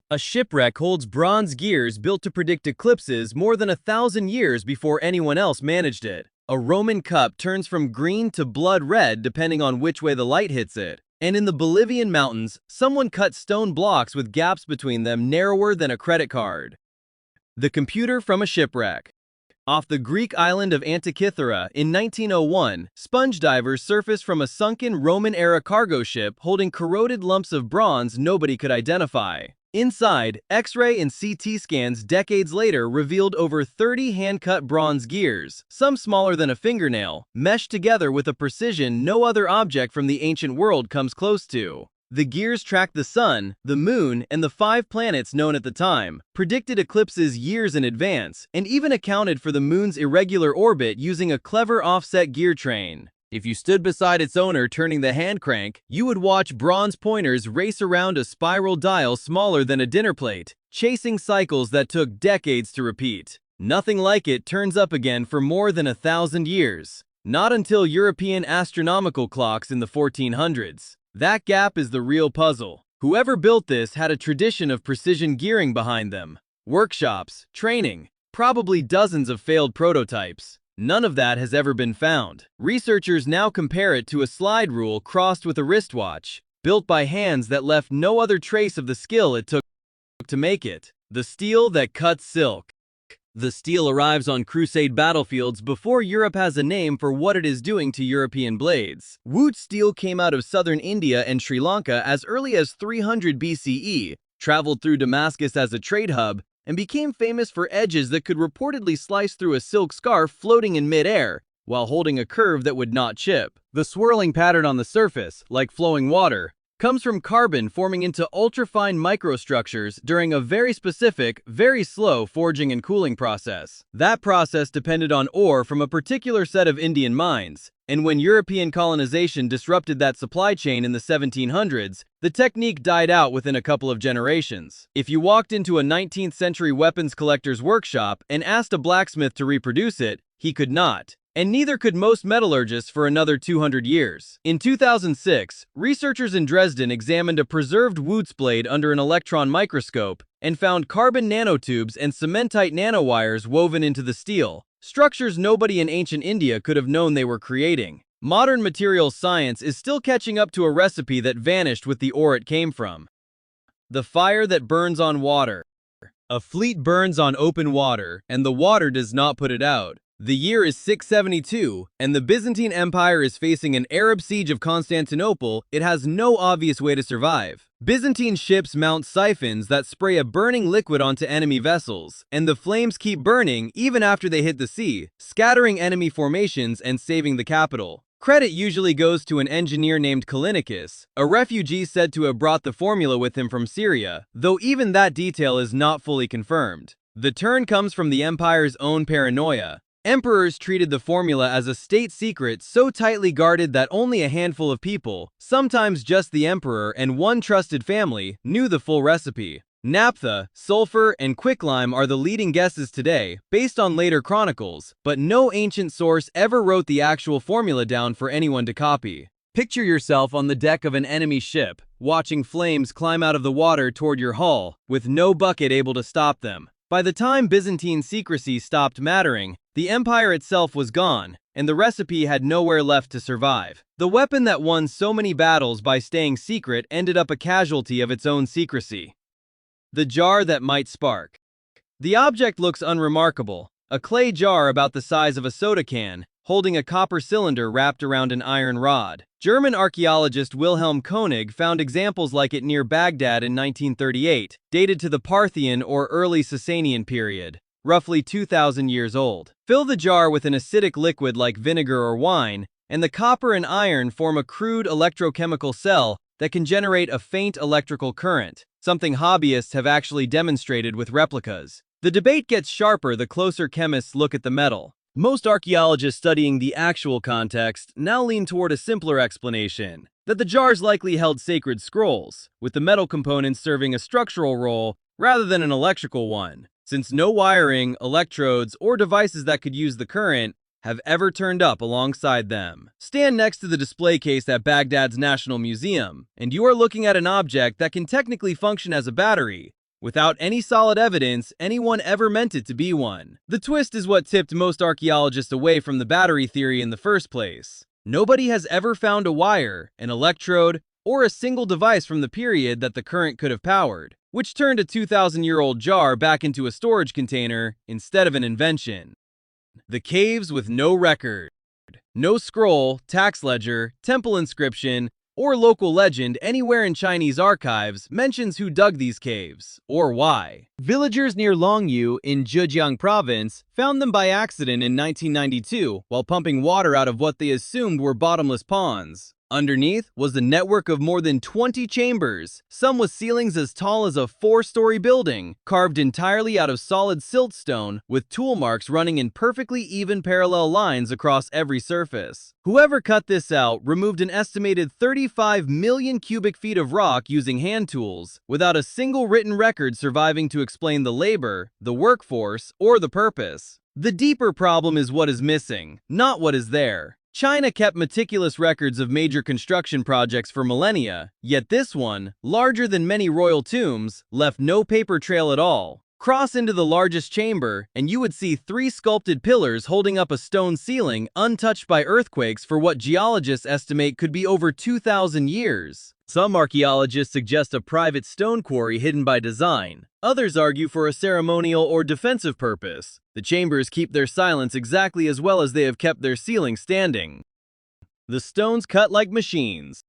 A shipwreck holds bronze gears built to predict eclipses more than 1,000 years before anyone else managed it. A Roman cup turns from green to blood red depending on which way the light hits it. And in the Bolivian mountains, someone cut stone blocks with gaps between them narrower than a credit card. The computer from a shipwreck. Off the Greek island of Antikythera in 1901, sponge divers surfaced from a sunken Roman-era cargo ship holding corroded lumps of bronze nobody could identify. Inside, X-ray and CT scans decades later revealed over 30 hand-cut bronze gears, some smaller than a fingernail, meshed together with a precision no other object from the ancient world comes close to. The gears tracked the sun, the moon, and the 5 planets known at the time, predicted eclipses years in advance, and even accounted for the moon's irregular orbit using a clever offset gear train. If you stood beside its owner turning the hand crank, you would watch bronze pointers race around a spiral dial smaller than a dinner plate, chasing cycles that took decades to repeat. Nothing like it turns up again for more than 1,000 years. Not until European astronomical clocks in the 1400s. That gap is the real puzzle. Whoever built this had a tradition of precision gearing behind them. Workshops, training, probably dozens of failed prototypes. None of that has ever been found. Researchers now compare it to a slide rule crossed with a wristwatch, built by hands that left no other trace of the skill it took to make it. The steel that cuts silk. The steel arrives on Crusade battlefields before Europe has a name for what it is doing to European blades. Wood steel came out of southern India and Sri Lanka as early as 300 BCE, traveled through Damascus as a trade hub, and became famous for edges that could reportedly slice through a silk scarf floating in midair, while holding a curve that would not chip. The swirling pattern on the surface, like flowing water, comes from carbon forming into ultrafine microstructures during a very specific, very slow forging and cooling process. That process depended on ore from a particular set of Indian mines, and when European colonization disrupted that supply chain in the 1700s, the technique died out within a couple of generations. If you walked into a 19th century weapons collector's workshop and asked a blacksmith to reproduce it, he could not. And neither could most metallurgists for another 200 years. In 2006, researchers in Dresden examined a preserved Wootz blade under an electron microscope and found carbon nanotubes and cementite nanowires woven into the steel, structures nobody in ancient India could have known they were creating. Modern materials science is still catching up to a recipe that vanished with the ore it came from. The fire that burns on water. A fleet burns on open water, and the water does not put it out. The year is 672, and the Byzantine Empire is facing an Arab siege of Constantinople. It has no obvious way to survive. Byzantine ships mount siphons that spray a burning liquid onto enemy vessels, and the flames keep burning even after they hit the sea, scattering enemy formations and saving the capital. Credit usually goes to an engineer named Callinicus, a refugee said to have brought the formula with him from Syria, though even that detail is not fully confirmed. The turn comes from the empire's own paranoia. Emperors treated the formula as a state secret so tightly guarded that only a handful of people, sometimes just the emperor and one trusted family, knew the full recipe. Naphtha, sulfur, and quicklime are the leading guesses today, based on later chronicles, but no ancient source ever wrote the actual formula down for anyone to copy. Picture yourself on the deck of an enemy ship, watching flames climb out of the water toward your hull, with no bucket able to stop them. By the time Byzantine secrecy stopped mattering, the empire itself was gone, and the recipe had nowhere left to survive. The weapon that won so many battles by staying secret ended up a casualty of its own secrecy. The jar that might spark. The object looks unremarkable, a clay jar about the size of a soda can, holding a copper cylinder wrapped around an iron rod. German archaeologist Wilhelm Koenig found examples like it near Baghdad in 1938, dated to the Parthian or early Sasanian period, roughly 2,000 years old. Fill the jar with an acidic liquid like vinegar or wine, and the copper and iron form a crude electrochemical cell that can generate a faint electrical current, something hobbyists have actually demonstrated with replicas. The debate gets sharper the closer chemists look at the metal. Most archaeologists studying the actual context now lean toward a simpler explanation, that the jars likely held sacred scrolls, with the metal components serving a structural role rather than an electrical one, since no wiring, electrodes, or devices that could use the current have ever turned up alongside them. Stand next to the display case at Baghdad's National Museum, and you are looking at an object that can technically function as a battery, without any solid evidence anyone ever meant it to be one. The twist is what tipped most archaeologists away from the battery theory in the first place. Nobody has ever found a wire, an electrode, or a single device from the period that the current could have powered, which turned a 2,000-year-old jar back into a storage container instead of an invention. The caves with no record. No scroll, tax ledger, temple inscription, or local legend anywhere in Chinese archives mentions who dug these caves, or why. Villagers near Longyu in Zhejiang province found them by accident in 1992 while pumping water out of what they assumed were bottomless ponds. Underneath was the network of more than 20 chambers, some with ceilings as tall as a 4-story building, carved entirely out of solid siltstone, with tool marks running in perfectly even parallel lines across every surface. Whoever cut this out removed an estimated 35 million cubic feet of rock using hand tools, without a single written record surviving to explain the labor, the workforce, or the purpose. The deeper problem is what is missing, not what is there. China kept meticulous records of major construction projects for millennia, yet this one, larger than many royal tombs, left no paper trail at all. Cross into the largest chamber, and you would see 3 sculpted pillars holding up a stone ceiling untouched by earthquakes for what geologists estimate could be over 2,000 years. Some archaeologists suggest a private stone quarry hidden by design. Others argue for a ceremonial or defensive purpose. The chambers keep their silence exactly as well as they have kept their ceiling standing. The stones cut like machines.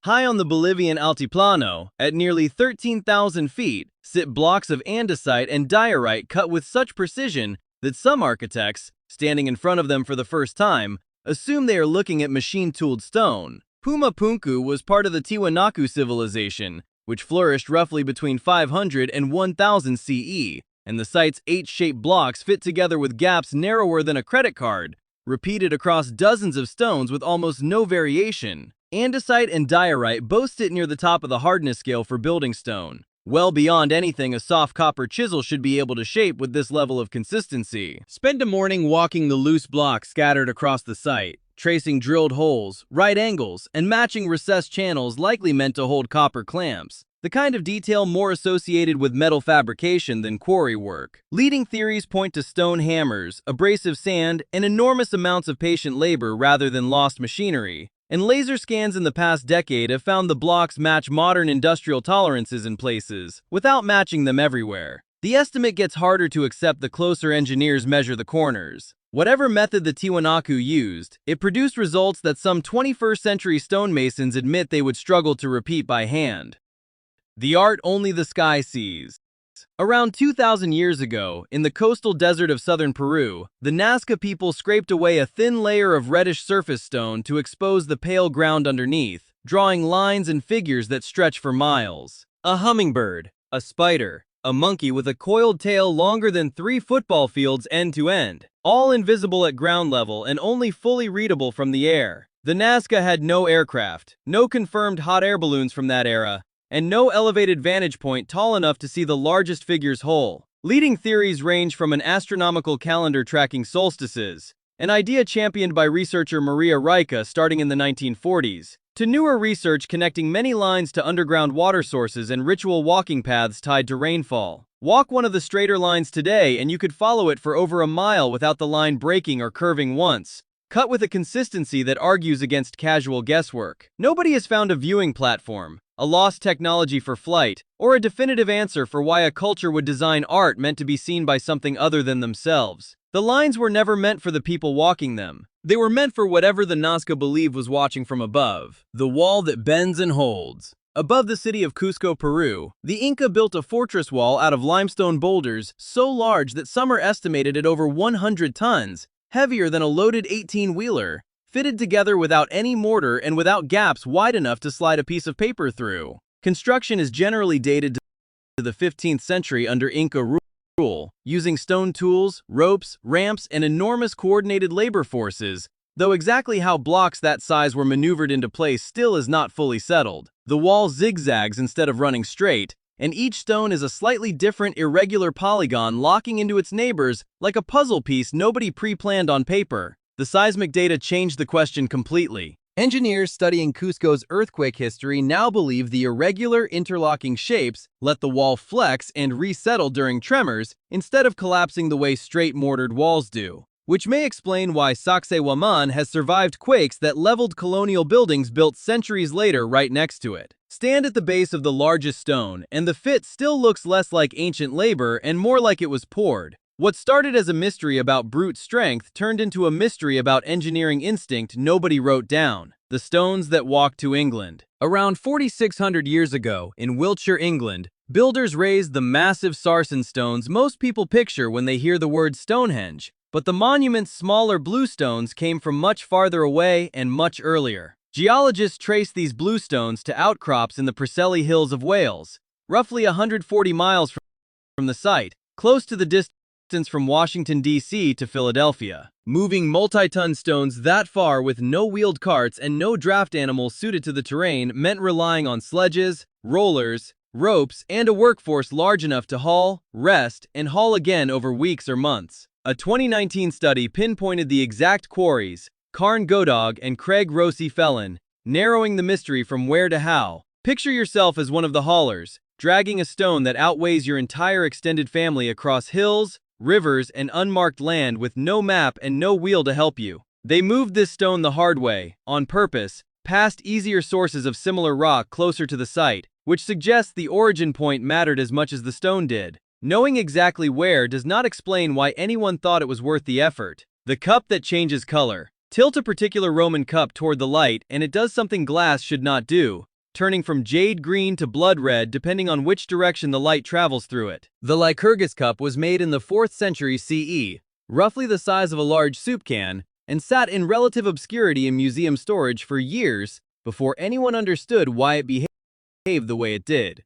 High on the Bolivian Altiplano, at nearly 13,000 feet, sit blocks of andesite and diorite cut with such precision that some architects, standing in front of them for the first time, assume they are looking at machine-tooled stone. Pumapunku was part of the Tiwanaku civilization, which flourished roughly between 500 and 1000 CE, and the site's H-shaped blocks fit together with gaps narrower than a credit card, repeated across dozens of stones with almost no variation. Andesite and diorite both sit near the top of the hardness scale for building stone, well beyond anything a soft copper chisel should be able to shape with this level of consistency. Spend a morning walking the loose blocks scattered across the site, tracing drilled holes, right angles, and matching recessed channels likely meant to hold copper clamps, the kind of detail more associated with metal fabrication than quarry work. Leading theories point to stone hammers, abrasive sand, and enormous amounts of patient labor rather than lost machinery. And laser scans in the past decade have found the blocks match modern industrial tolerances in places, without matching them everywhere. The estimate gets harder to accept the closer engineers measure the corners. Whatever method the Tiwanaku used, it produced results that some 21st century stonemasons admit they would struggle to repeat by hand. The art only the sky sees. Around 2,000 years ago, in the coastal desert of southern Peru, the Nazca people scraped away a thin layer of reddish surface stone to expose the pale ground underneath, drawing lines and figures that stretch for miles. A hummingbird, a spider, a monkey with a coiled tail longer than 3 football fields end to end, all invisible at ground level and only fully readable from the air. The Nazca had no aircraft, no confirmed hot air balloons from that era, and no elevated vantage point tall enough to see the largest figures whole. Leading theories range from an astronomical calendar tracking solstices, an idea championed by researcher Maria Rika starting in the 1940s, to newer research connecting many lines to underground water sources and ritual walking paths tied to rainfall. Walk one of the straighter lines today and you could follow it for over a mile without the line breaking or curving once, cut with a consistency that argues against casual guesswork. Nobody has found a viewing platform, a lost technology for flight, or a definitive answer for why a culture would design art meant to be seen by something other than themselves. The lines were never meant for the people walking them. They were meant for whatever the Nazca believed was watching from above, the wall that bends and holds. Above the city of Cusco, Peru, the Inca built a fortress wall out of limestone boulders so large that some are estimated at over 100 tons, heavier than a loaded 18-wheeler, fitted together without any mortar and without gaps wide enough to slide a piece of paper through. Construction is generally dated to the 15th century under Inca rule, using stone tools, ropes, ramps, and enormous coordinated labor forces, though exactly how blocks that size were maneuvered into place still is not fully settled. The wall zigzags instead of running straight, and each stone is a slightly different irregular polygon locking into its neighbors like a puzzle piece nobody pre-planned on paper. The seismic data changed the question completely. Engineers studying Cusco's earthquake history now believe the irregular interlocking shapes let the wall flex and resettle during tremors instead of collapsing the way straight mortared walls do, which may explain why Sacsayhuaman has survived quakes that leveled colonial buildings built centuries later right next to it. Stand at the base of the largest stone, and the fit still looks less like ancient labor and more like it was poured. What started as a mystery about brute strength turned into a mystery about engineering instinct nobody wrote down. The stones that walked to England. Around 4,600 years ago, in Wiltshire, England, builders raised the massive sarsen stones most people picture when they hear the word Stonehenge. But the monument's smaller blue stones came from much farther away and much earlier. Geologists traced these blue stones to outcrops in the Preseli Hills of Wales, roughly 140 miles from the site, close to the distance from Washington, D.C. to Philadelphia. Moving multi-ton stones that far with no wheeled carts and no draft animals suited to the terrain meant relying on sledges, rollers, ropes, and a workforce large enough to haul, rest, and haul again over weeks or months. A 2019 study pinpointed the exact quarries, Carn Godog and Craig Rossi Felon, narrowing the mystery from where to how. Picture yourself as one of the haulers, dragging a stone that outweighs your entire extended family across hills, rivers, and unmarked land with no map and no wheel to help you. They moved this stone the hard way, on purpose, past easier sources of similar rock closer to the site, which suggests the origin point mattered as much as the stone did. Knowing exactly where does not explain why anyone thought it was worth the effort. The cup that changes color. Tilt a particular Roman cup toward the light and it does something glass should not do, turning from jade green to blood red depending on which direction the light travels through it. The Lycurgus cup was made in the 4th century CE, roughly the size of a large soup can, and sat in relative obscurity in museum storage for years before anyone understood why it behaved the way it did.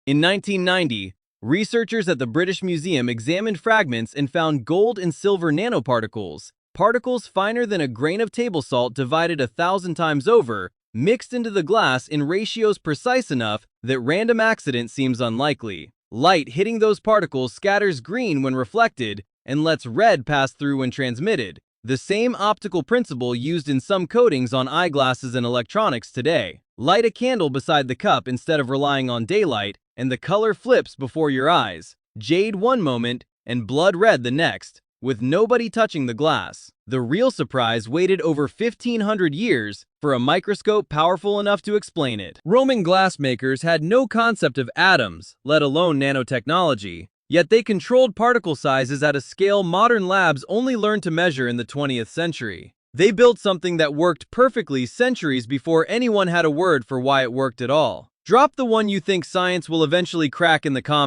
In 1990, researchers at the British Museum examined fragments and found gold and silver nanoparticles, particles finer than a grain of table salt divided 1,000 times over, mixed into the glass in ratios precise enough that random accident seems unlikely. Light hitting those particles scatters green when reflected and lets red pass through when transmitted, the same optical principle used in some coatings on eyeglasses and electronics today. Light a candle beside the cup instead of relying on daylight, and the color flips before your eyes. Jade one moment and blood red the next, with nobody touching the glass. The real surprise waited over 1,500 years for a microscope powerful enough to explain it. Roman glassmakers had no concept of atoms, let alone nanotechnology, yet they controlled particle sizes at a scale modern labs only learned to measure in the 20th century. They built something that worked perfectly centuries before anyone had a word for why it worked at all. Drop the one you think science will eventually crack in the comments.